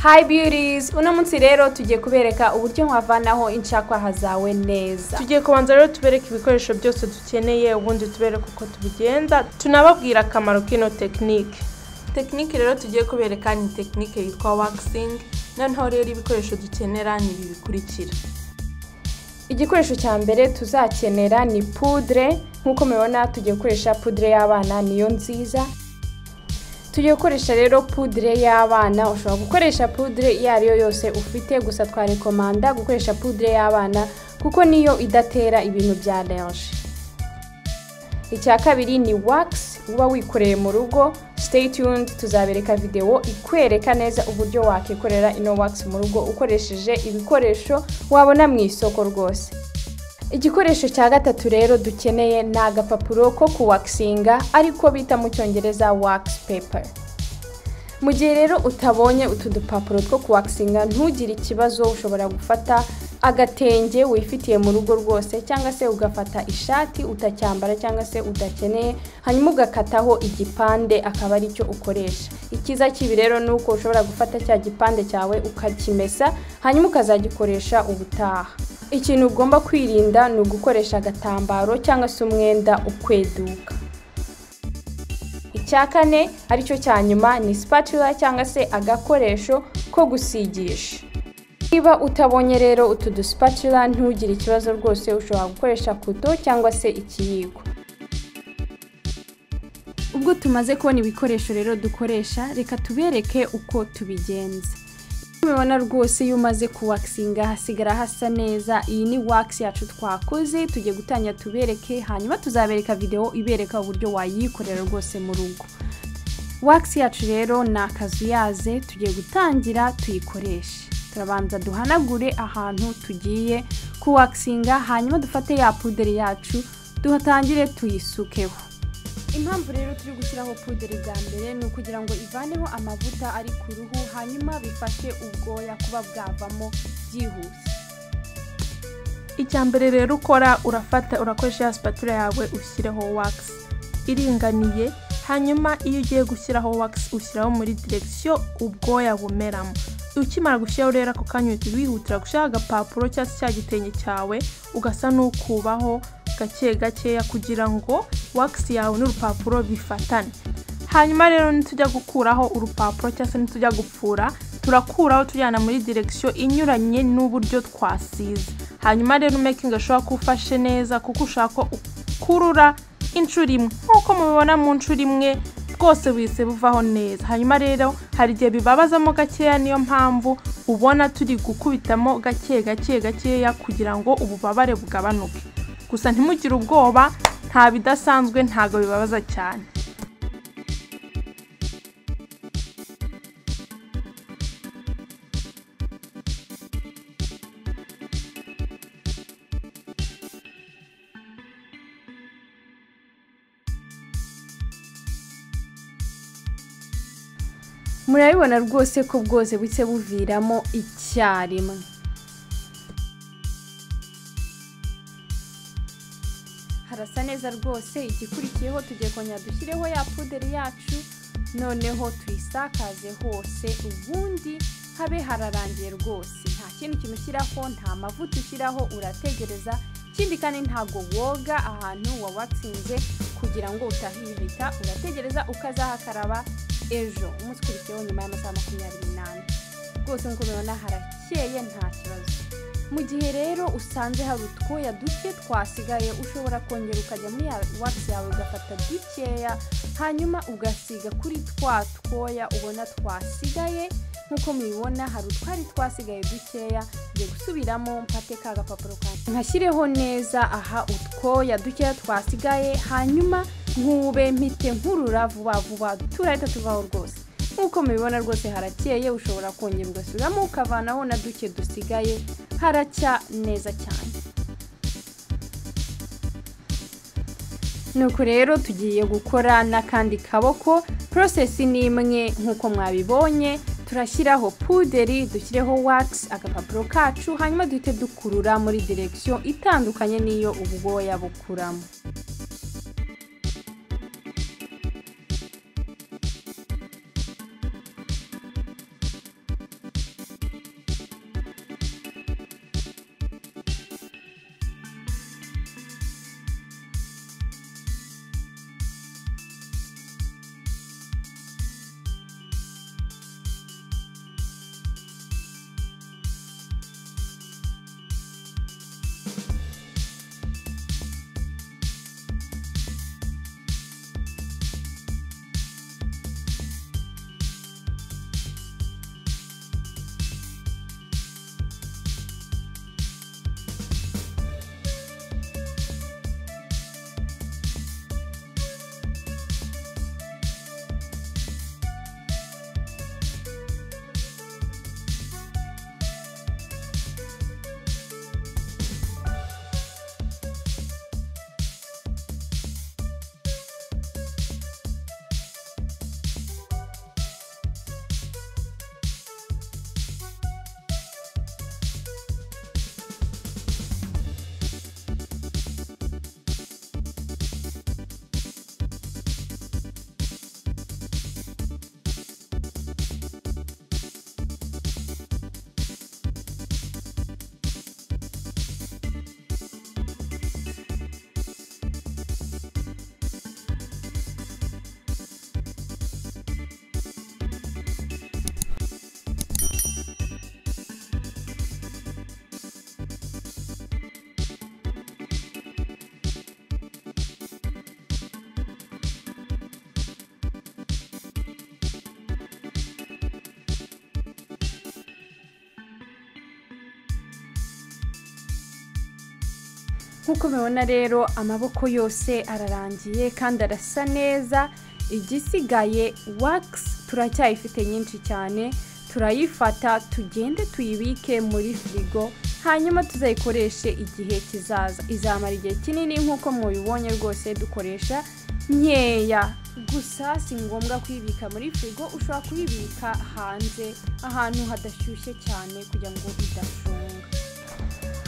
Hi beauties, uno munsi rero tugiye kubereka uburyo nkavanaho inshakwaha zawe neza. Tugiye kubanza rero tubereka ibikoresho byose dukeneye ubundi tubereka uko tubigenza. Tunababwira akamaro kino technique. Technique rero tugiye kubereka ni technique yitwa waxing. Noneho rero ibikoresho dukenera ni ibi bikurikira. Igikoresho cya mbere tuzakenera ni poudre. Nkuko mubibona tugiye gukoresha poudre y'abana niyo nziza. Tugiye gukoresha rero poudre y'abana, ushobora gukoresha poudre iyo ariyo yose ufite, gusa twarekomanda gukoresha poudre y'abana kuko niyo idatera ibintu bya allergie. Icya kabiri ni wax uba wikoreye mu rugo. Stay tuned, tuzabereka video ikwereka neza uburyo wakikorera ino wax mu rugo ukoresheje ibikoresho wabona mu isoko rwose. Igikoresho cya gatatu rero dukeneye ni agapapuro ko kuwaxinga ariko bita mu cyongereza wax paper. Mu gihe rero utabonye utu dupapuro two kuwaxinga ntugire ikibazo, ushobora gufata agatenge wifitiye mu rugo rwose cyangwa se ugafata ishati utacyambara cyangwa se udakeneye, hanyuma ugakataho igipande akaba ari cyo ukoresha. Ikiza kibi rero nuko ushobora gufata cya gipande cyawe ukakimesa hanyuma ukazagikoresha ubutaha. Ikintu ugomba kwirinda ni ugukoresha agatambaro cyangwa se umwenda ukweduka. Icya kane aricyo cya nyuma ni spatula cyangwa se agakoresho ko gusigisha. Niba utabonye rero utu spatula ntugire ikibazo rwose, ushobora gukoresha kuto cyangwa se ikiyiko. Ubwo tumaze kubona ibikoresho rero dukoresha, reka tubereke uko tubigenza. Mubibona rwose iyo umaze kuwaxinga hasigara hasa neza. Iyi ni wax yacu twakoze, tugiye gutangira tubereke, hanyuma tuzabereka video ibereka uburyo wayikorera rwose mu rugo. Wax yacu rero ni akazuyaze, tugiye gutangira tuyikoreshe. Turabanza duhanagure ahantu tugiye kuwaxinga, hanyuma dufate ya poudre yacu duhatangire tuyisukeho. Impamvu rero turi gushyiraho poudre bwa mbere ni ukugira ngo ivaneho amavuta ari ku ruhu, hanyuma bifashe ubwoya kuba bwavamo byihuse. Icya mbere rero ukora urakoresha ya spatula yawe ushyireho wax iringaniye, hanyuma iyo ugiye gushyiraho wax ushyiraho muri direction ubwoya bumeramo. Ukimara gushyiraho rero ako kanya wihutira gushyira agapapuro cyangwa cya gitenge cyawe ugasa n'ukubaho gake gakeya kugira ngo wax yawe n'urupapuro bifatane. Hanyuma rero nitujya gukuraho urupapuro cyangwa se nitujya gupfura, turakuraho tujyana muri direction inyuranye n'uburyo twasize. Hanyuma rero making ashobora kufashe neza kuko ushaka kurura inshuro imwe nkuko mubibona mu nshuro imwe bwose bwise buvaho neza. Hanyuma rero hari igihe bibabazamo gakeya, niyo mpamvu ubona turi gukubitamo gakeya kugira ngo ububabare bugabanuke. Gusa ntimugire ubwoba, nta bidasanzwe, ntago bibabaza cyane. Murabibona rwose ko bwose butse buviramo icyarimwe. Harasa neza rwose. Igikurikiyeho tugiye kongera dushyireho ya poudre yacu, noneho tuyisakaze hose, ubundi habe hararangiye rwose. Nta kintu kimushyiraho, nta mavuta ushyiraho, urategereza. Ikindi kandi ntago woga ahantu wawaxinze kugira ngo utahihita, urategereza ukazahakaraba ejo umunsi ukurikiyeho nyuma y'amasaha 28. Rwose nkuko mubibona harakeye nta kibazo. Mu gihe rero usanze hari utwoya duke twasigaye, ushobora kongera ukajya muri wax yawe ugafata dukeya, hanyuma ugasiga kuri twa twoya ubona twasigaye. Nkuko mubibona hari utwari twasigaye dukeya, ngiye gusubiramo mpate ka gapapuro kanjye nkashyireho neza aha utwoya dukeya twasigaye, hanyuma nkube mpite nkurura vuba turahita tuvaho rwose. Nkuko mubibona rwose harakeye, ushobora kongera ugasubiramo ukavanaho na duke dusigaye, haracya neza cyane. Nuko rero tugiye gukora n'akandi kaboko. Process ni imwe nkuko mwabibonye. Turashyiraho poudre, dushyireho wax, agapapuro kacu, hanyuma duhite dukurura muri direction itandukanye niyo ubwoya bukuramo. nkuko mubona rero amaboko yose ararangiye kandi arasa neza. Igisigaye wax turacyayifite nyinshi cyane, turayifata tugende tuyibike muri frigo, hanyuma tuzayikoreshe igihe kizaza. Izamara igihe kinini nkuko mubibonye rwose dukoresha nkeya. Gusa si ngombwa kuyibika muri frigo, ushobora kuyibika hanze ahantu hadashyushye cyane kugira ngo idashonga.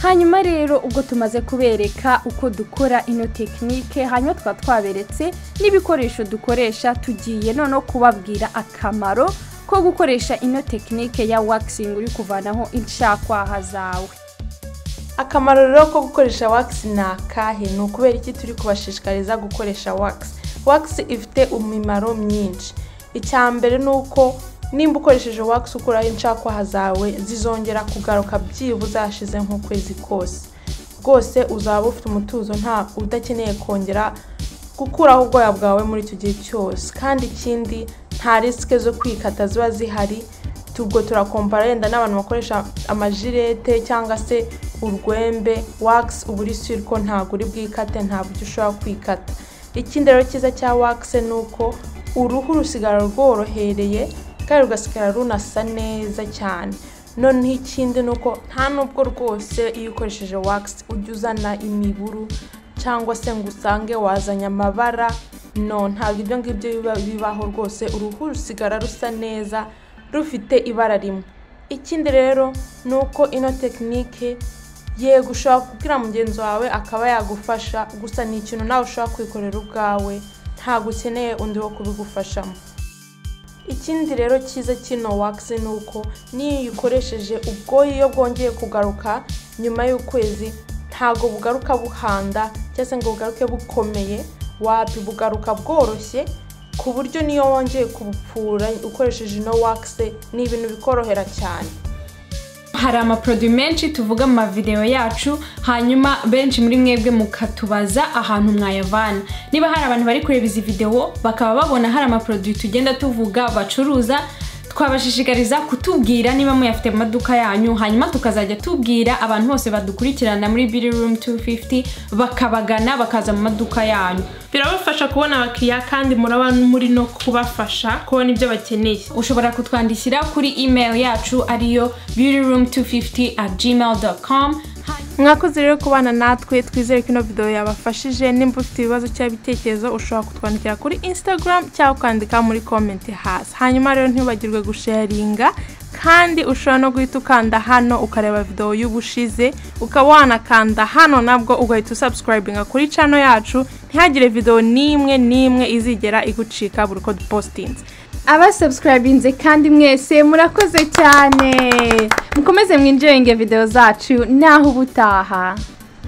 Hanyuma rero ubwo tumaze kubereka uko dukora ino technique, hanyuma twaberetse n'ibikoresho dukoresha, tugiye none kubabwira akamaro ko gukoresha ino technique ya waxing uri kuvanaho inshakwaha zawe. Akamaro rero ko gukoresha wax nakahe? Ni ukubera iki turi kubashishikariza gukoresha wax? Wax ifite umimaro myinshi. Icyambere nuko nimba ukoresheje wax ukuraho inshakwaha zawe zizongera kugaruka byibuze zashize nk'ukwezi kose. Rwose uzaba ufite umutuzo, nta udakeneye kongera gukuraho ubwoya bwawe muri icyo gihe cyose. Kandi ikindi nta risike zo kwikata ziba zihari. Tubwo turakompara yenda n'abantu bakoresha amajirete cyangwa se urwembe. Wax uburi sure ko ntago uri bwikate, nta buryo ushobora kwikata. Ikindi rero cyiza cya wax nuko uruhu rusigara rworohereye kandi rugasigara runasa neza cyane. Noneho ikindi nuko nta nubwo rwose iyo ukoresheje wax ujya uzana imiburu cyangwa se ngo usange wazanya amabara. No, ntabwo ibyo ngibyo bibaho rwose. Uruhu rusigara rusa neza rufite ibara rimwe. Ikindi rero nuko ino technique yego ushobora kubwira mugenzi wawe akaba yagufasha, gusa ni ikintu nawe ushobora kwikorera ubwawe, ntabwo ukeneye undi wo kubigufashamo. Ikindi rero cyiza kino wax nuko niyo ukoresheje ubwoya iyo bwongeye kugaruka nyuma y'ukwezi, ntago bugaruka buhanda cyangwa ngo bugaruke bukomeye, wapi bugaruka bworoshye ku buryo niyo wongeye kubupfura ukoresheje ino wax ni ibintu bikorohera cyane. Hari amaproduit menshi tuvuga mu video yacu, hanyuma benshi muri mwebwe mukatubaza ahantu mwayavana. Niba hari abantu bari kureba izi video bakaba babona hari amaproduit tugenda tuvuga bacuruza, twabashishikariza kutubwira niba muyafite mu maduka yanyu, hanyuma tukazajya tubwira abantu bose badukurikirana muri Beauty Room 250 bakabagana bakaza mu maduka yanyu. Birabafasha kubona abakiriya kandi muraba muri no kubafasha kubona ibyo bakeneye. Ushobora kutwandikira kuri email yacu ariyo beautyroom250@gmail.com. Mwakoze rero kubana natwe, twizere ko ino video yabafashije. Nimba ufite ibibazo cyangwa ibitekerezo ushobora kutwandikira kuri Instagram cyangwa kwandika muri comment hasi. Hanyuma rero ntibagirwe gusharinga, kandi ushobora no guhita ukanda hano ukareba video y'ubushize, ukaba wanakanda hano nabwo ugahita subscribinga kuri channel yacu, ntihagire video nimwe izigera igucika buri ko dupostinze. Abasubscribinze kandi mwese murakoze cyane, mukomeze mwinjoyinge video zacu naho ubutaha.